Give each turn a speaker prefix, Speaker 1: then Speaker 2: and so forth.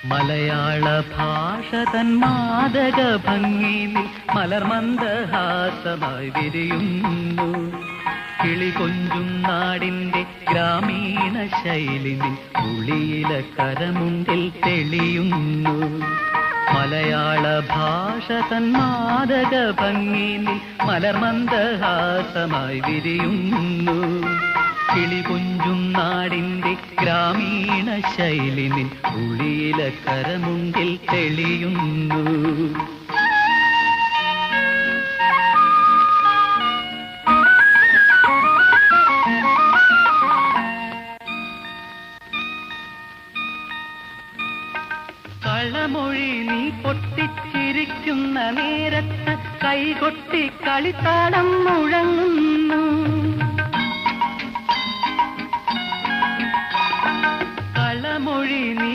Speaker 1: മലയാള ഭാഷ തൻ മാദക ഭംഗിയിൽ മലർമന്ദഹാസമായി വിരിയുന്നു. കിളി കൊഞ്ചും നാടിന്റെ ഗ്രാമീണ ശൈലിയിൽ ഉളിയില കരമുണ്ടിൽ തെളിയുന്നു. മലയാള ഭാഷ തൻ മാദക ഭംഗിയിൽ മലർമന്ദഹാസമായി വിരിയുന്നു. കിളി കൊഞ്ചും നാടിന്റെ ഗ്രാമീണ ശൈലിയിൽ ഉളിയില കരമുണ്ടിൽ തെളിയുന്നു. കളമൊഴി നീ പൊട്ടിച്ചിരിക്കുന്ന നേരത്ത് കൈകൊട്ടി കളിത്താളം മുഴങ്ങുന്നു.